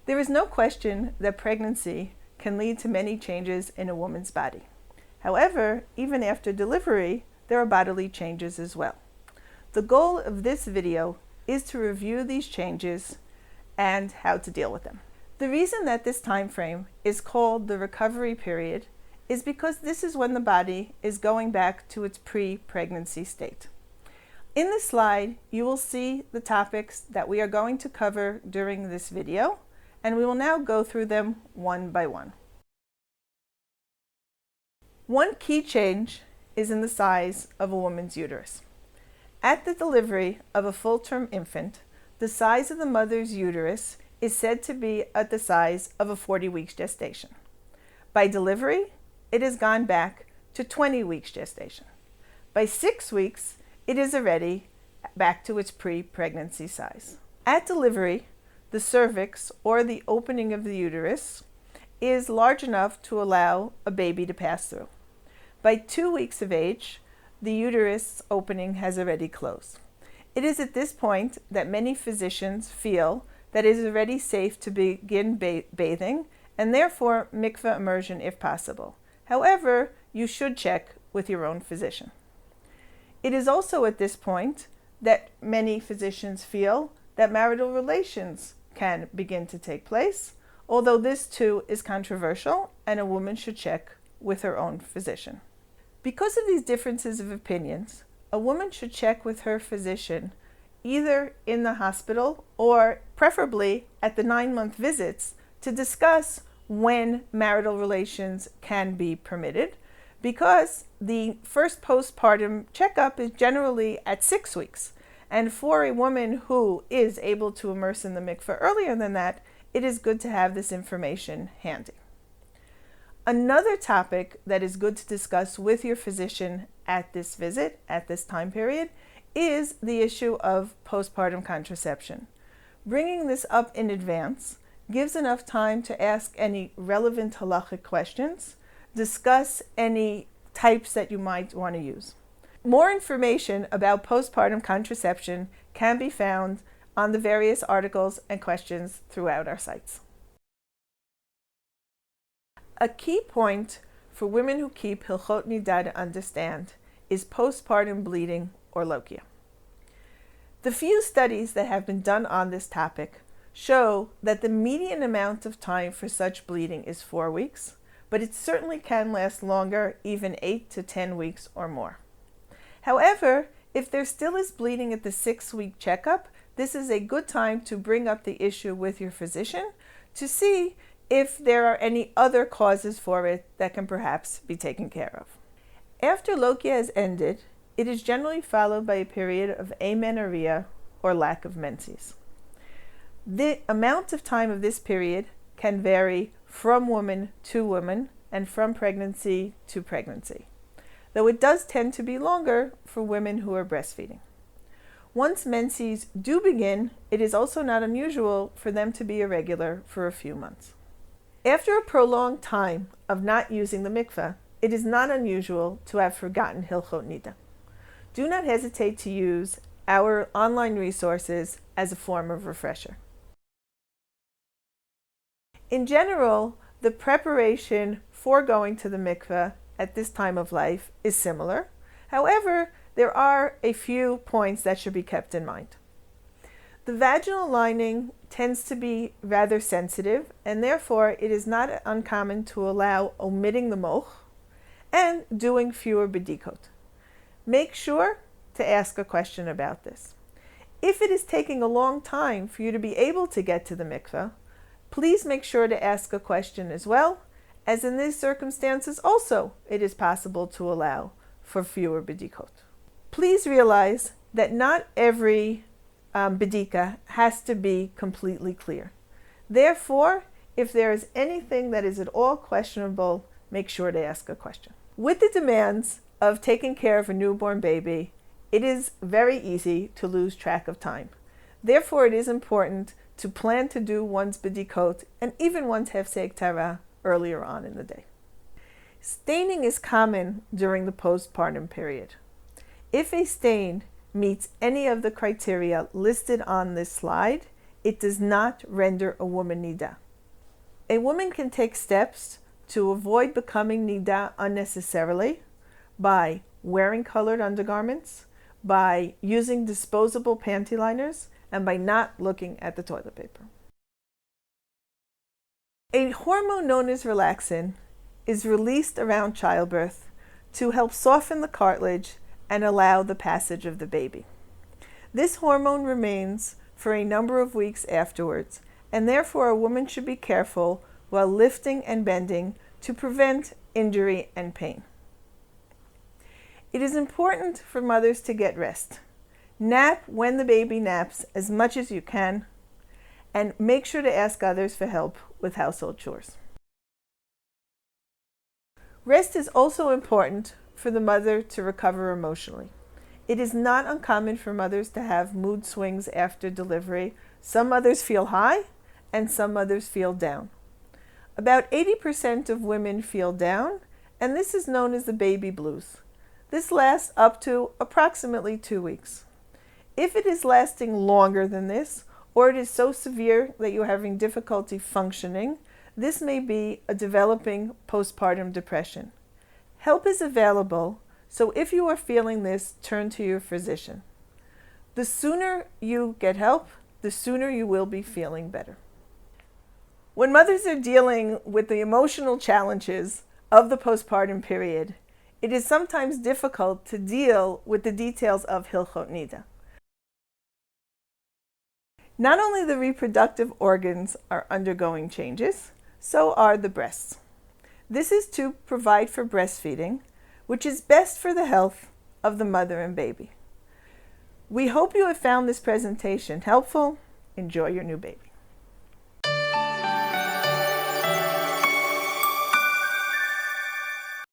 There is no question that pregnancy can lead to many changes in a woman's body. However, even after delivery, there are bodily changes as well. The goal of this video is to review these changes and how to deal with them. The reason that this time frame is called the recovery period is because this is when the body is going back to its pre-pregnancy state. In this slide, you will see the topics that we are going to cover during this video, and we will now go through them one by one. One key change is in the size of a woman's uterus. At the delivery of a full-term infant, the size of the mother's uterus is said to be at the size of a 40 weeks gestation. By delivery, it has gone back to 20 weeks gestation. By 6 weeks, it is already back to its pre-pregnancy size. At delivery, the cervix, or the opening of the uterus, is large enough to allow a baby to pass through. By 2 weeks of age, the uterus opening has already closed. It is at this point that many physicians feel that it is already safe to begin bathing, and therefore mikvah immersion if possible. However, you should check with your own physician. It is also at this point that many physicians feel that marital relations can begin to take place, although this too is controversial and a woman should check with her own physician. Because of these differences of opinions, a woman should check with her physician either in the hospital or preferably at the 9-month visits to discuss when marital relations can be permitted, because the first postpartum checkup is generally at 6 weeks. And for a woman who is able to immerse in the mikveh earlier than that, it is good to have this information handy. Another topic that is good to discuss with your physician at this visit, at this time period, is the issue of postpartum contraception. Bringing this up in advance gives enough time to ask any relevant halachic questions, discuss any types that you might want to use. More information about postpartum contraception can be found on the various articles and questions throughout our sites. A key point for women who keep Hilchot Nidah to understand is postpartum bleeding or lochia. The few studies that have been done on this topic show that the median amount of time for such bleeding is 4 weeks, but it certainly can last longer, even 8 to 10 weeks or more. However, if there still is bleeding at the 6-week checkup, this is a good time to bring up the issue with your physician to see if there are any other causes for it that can perhaps be taken care of. After lochia has ended, it is generally followed by a period of amenorrhea or lack of menses. The amount of time of this period can vary from woman to woman and from pregnancy to pregnancy, though it does tend to be longer for women who are breastfeeding. Once menses do begin, it is also not unusual for them to be irregular for a few months. After a prolonged time of not using the mikveh, it is not unusual to have forgotten Hilchot Nidah. Do not hesitate to use our online resources as a form of refresher. In general, the preparation for going to the mikveh at this time of life is similar. However, there are a few points that should be kept in mind. The vaginal lining tends to be rather sensitive, and therefore it is not uncommon to allow omitting the moch and doing fewer bedikot. Make sure to ask a question about this. If it is taking a long time for you to be able to get to the mikveh, please make sure to ask a question as well, as in these circumstances also it is possible to allow for fewer bedikot. Please realize that not every bedika has to be completely clear. Therefore, if there is anything that is at all questionable, make sure to ask a question. With the demands of taking care of a newborn baby, it is very easy to lose track of time. Therefore, it is important to plan to do one's bedikot and even one's hefsek tara earlier on in the day. Staining is common during the postpartum period. If a stain meets any of the criteria listed on this slide, It does not render a woman nida. A woman can take steps to avoid becoming nida unnecessarily by wearing colored undergarments, by using disposable panty liners, and by not looking at the toilet paper. A hormone known as relaxin is released around childbirth to help soften the cartilage and allow the passage of the baby. This hormone remains for a number of weeks afterwards, and therefore a woman should be careful while lifting and bending to prevent injury and pain. It is important for mothers to get rest. Nap when the baby naps as much as you can, and make sure to ask others for help with household chores. Rest is also important for the mother to recover emotionally. It is not uncommon for mothers to have mood swings after delivery. Some mothers feel high and some mothers feel down. About 80% of women feel down, and this is known as the baby blues. This lasts up to approximately 2 weeks. If it is lasting longer than this, or it is so severe that you're having difficulty functioning, this may be a developing postpartum depression. Help is available, so if you are feeling this, turn to your physician. The sooner you get help, the sooner you will be feeling better. When mothers are dealing with the emotional challenges of the postpartum period, it is sometimes difficult to deal with the details of Hilchot Nida. Not only the reproductive organs are undergoing changes, so are the breasts. This is to provide for breastfeeding, which is best for the health of the mother and baby. We hope you have found this presentation helpful. Enjoy your new baby.